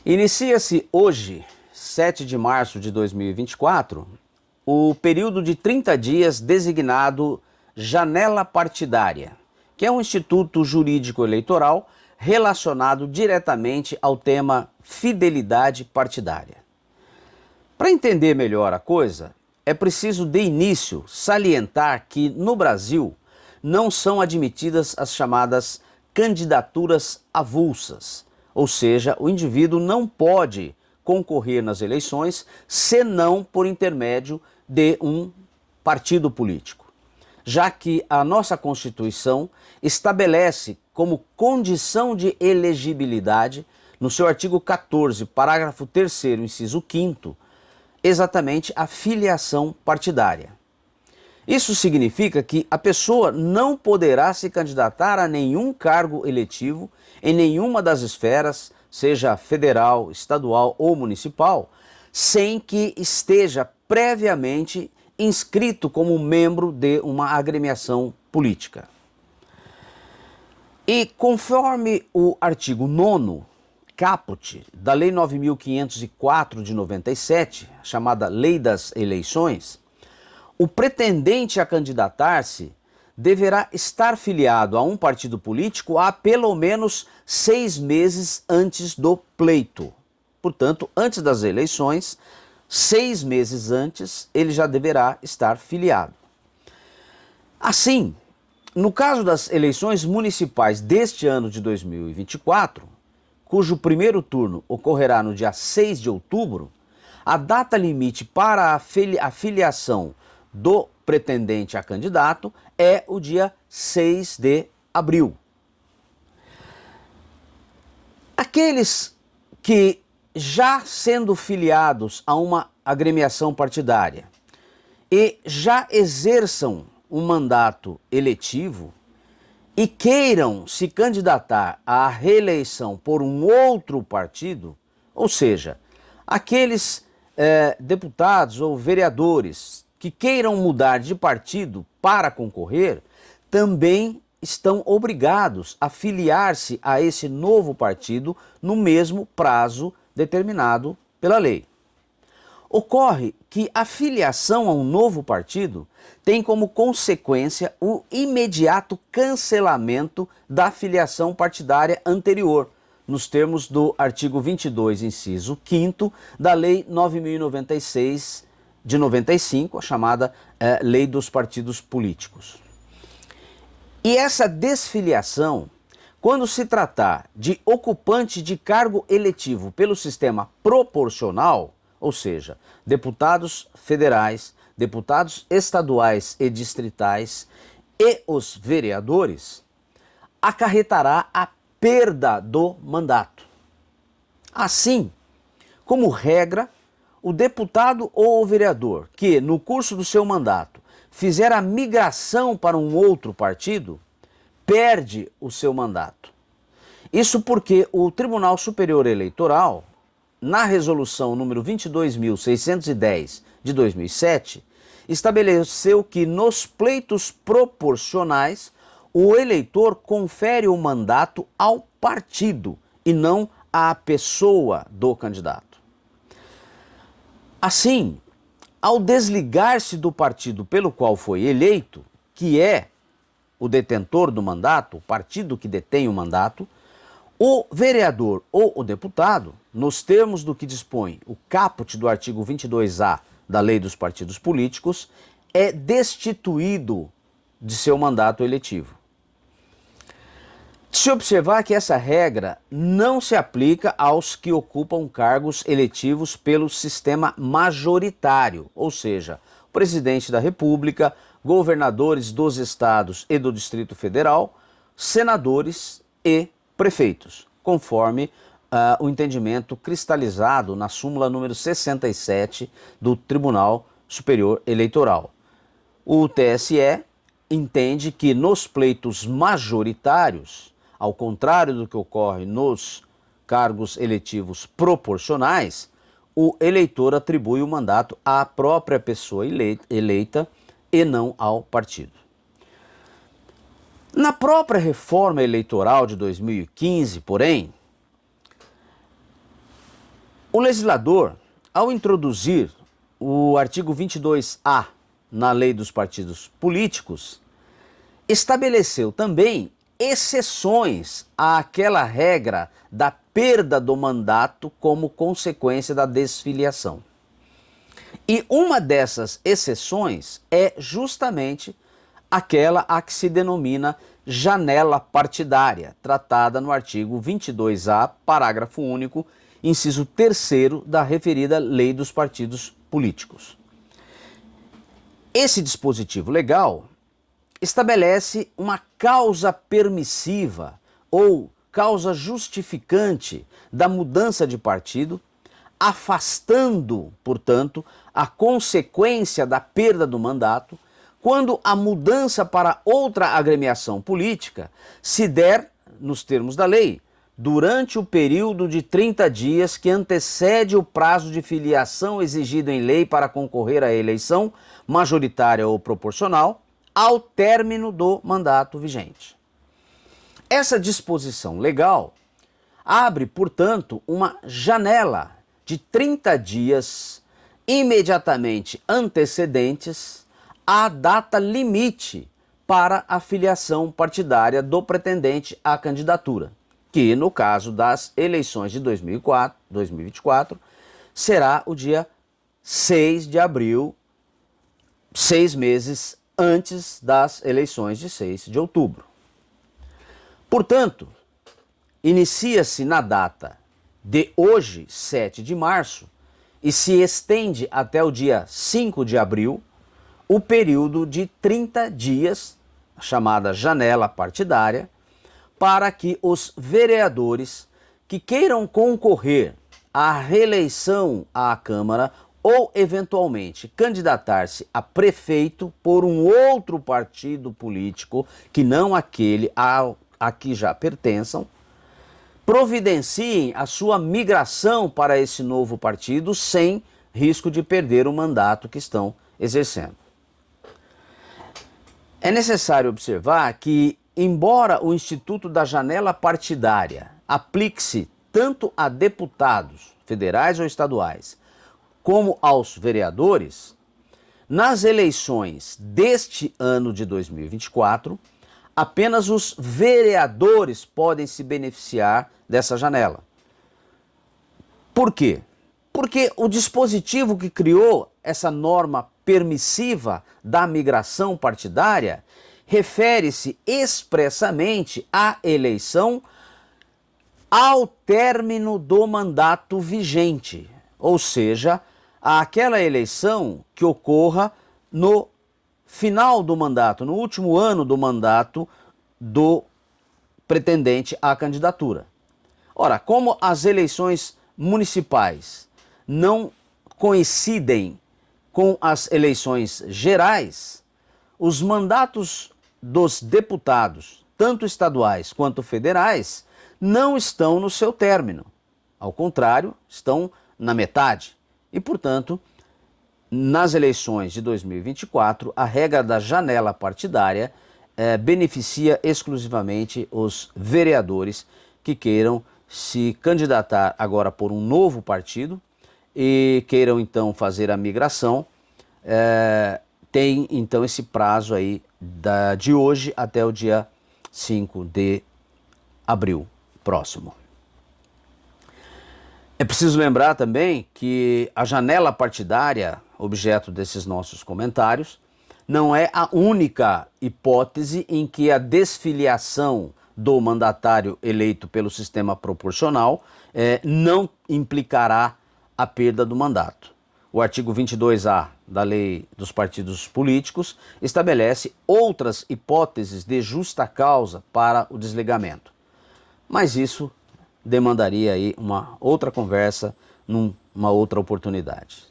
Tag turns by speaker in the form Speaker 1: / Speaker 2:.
Speaker 1: Inicia-se hoje, 7 de março de 2024, o período de 30 dias designado Janela Partidária, que é um instituto jurídico eleitoral relacionado diretamente ao tema fidelidade partidária. Para entender melhor a coisa, é preciso de início salientar que no Brasil não são admitidas as chamadas candidaturas avulsas, ou seja, o indivíduo não pode concorrer nas eleições senão por intermédio de um partido político, já que a nossa Constituição estabelece como condição de elegibilidade, no seu artigo 14, parágrafo 3º, inciso 5º, exatamente a filiação partidária. Isso significa que a pessoa não poderá se candidatar a nenhum cargo eletivo em nenhuma das esferas, seja federal, estadual ou municipal, sem que esteja previamente inscrito como membro de uma agremiação política. E conforme o artigo 9º, caput da Lei 9.504 de 97, chamada Lei das Eleições, o pretendente a candidatar-se deverá estar filiado a um partido político há pelo menos 6 meses antes do pleito. Portanto, antes das eleições, 6 meses antes, ele já deverá estar filiado. Assim, no caso das eleições municipais deste ano de 2024, cujo primeiro turno ocorrerá no dia 6 de outubro, a data limite para a filiação do pretendente a candidato é o dia 6 de abril. Aqueles que, já sendo filiados a uma agremiação partidária e já exerçam um mandato eletivo e queiram se candidatar à reeleição por um outro partido, ou seja, aqueles deputados ou vereadores que queiram mudar de partido para concorrer, também estão obrigados a filiar-se a esse novo partido no mesmo prazo determinado pela lei. Ocorre que a filiação a um novo partido tem como consequência o imediato cancelamento da filiação partidária anterior, nos termos do artigo 22, inciso 5º da Lei 9.096 de 95, a chamada Lei dos Partidos Políticos. E essa desfiliação, quando se tratar de ocupante de cargo eletivo pelo sistema proporcional, ou seja, deputados federais, deputados estaduais e distritais e os vereadores, acarretará a perda do mandato. Assim, como regra, o deputado ou o vereador que, no curso do seu mandato, fizer a migração para um outro partido, perde o seu mandato. Isso porque o Tribunal Superior Eleitoral, na resolução número 22.610 de 2007, estabeleceu que nos pleitos proporcionais, o eleitor confere o mandato ao partido e não à pessoa do candidato. Assim, ao desligar-se do partido pelo qual foi eleito, que é o detentor do mandato, o partido que detém o mandato, o vereador ou o deputado, nos termos do que dispõe o caput do artigo 22A da Lei dos Partidos Políticos, é destituído de seu mandato eletivo. Se observar que essa regra não se aplica aos que ocupam cargos eletivos pelo sistema majoritário, ou seja, o presidente da República, governadores dos estados e do Distrito Federal, senadores e prefeitos, conforme o entendimento cristalizado na súmula número 67 do Tribunal Superior Eleitoral. O TSE entende que nos pleitos majoritários, ao contrário do que ocorre nos cargos eletivos proporcionais, o eleitor atribui o mandato à própria pessoa eleita e não ao partido. Na própria reforma eleitoral de 2015, porém, O legislador, ao introduzir o artigo 22A na Lei dos Partidos Políticos, estabeleceu também exceções àquela regra da perda do mandato como consequência da desfiliação. E uma dessas exceções é justamente aquela a que se denomina janela partidária, tratada no artigo 22A, parágrafo único, inciso 3º da referida Lei dos Partidos Políticos. Esse dispositivo legal estabelece uma causa permissiva ou causa justificante da mudança de partido, afastando, portanto, a consequência da perda do mandato quando a mudança para outra agremiação política se der, nos termos da lei, durante o período de 30 dias que antecede o prazo de filiação exigido em lei para concorrer à eleição, majoritária ou proporcional, ao término do mandato vigente. Essa disposição legal abre, portanto, uma janela de 30 dias imediatamente antecedentes à data limite para a filiação partidária do pretendente à candidatura, que no caso das eleições de 2024 será o dia 6 de abril, 6 meses antes das eleições de 6 de outubro. Portanto, inicia-se na data de hoje, 7 de março, e se estende até o dia 5 de abril, o período de 30 dias, chamada janela partidária, para que os vereadores que queiram concorrer à reeleição à Câmara ou, eventualmente, candidatar-se a prefeito por um outro partido político que não aquele a que já pertençam, providenciem a sua migração para esse novo partido sem risco de perder o mandato que estão exercendo. É necessário observar que, embora o Instituto da Janela Partidária aplique-se tanto a deputados federais ou estaduais, como aos vereadores, nas eleições deste ano de 2024, apenas os vereadores podem se beneficiar dessa janela. Por quê? Porque o dispositivo que criou essa norma permissiva da migração partidária refere-se expressamente à eleição ao término do mandato vigente, ou seja, àquela eleição que ocorra no final do mandato, no último ano do mandato do pretendente à candidatura. Ora, como as eleições municipais não coincidem com as eleições gerais, os mandatos dos deputados, tanto estaduais quanto federais, não estão no seu término. Ao contrário, estão na metade. E, portanto, nas eleições de 2024, a regra da janela partidária beneficia exclusivamente os vereadores que queiram se candidatar agora por um novo partido e queiram então fazer a migração. Tem então esse prazo aí de hoje até o dia 5 de abril próximo. É preciso lembrar também que a janela partidária, objeto desses nossos comentários, não é a única hipótese em que a desfiliação do mandatário eleito pelo sistema proporcional não implicará a perda do mandato. O artigo 22A da Lei dos Partidos Políticos estabelece outras hipóteses de justa causa para o desligamento. Mas isso demandaria aí uma outra conversa numa outra oportunidade.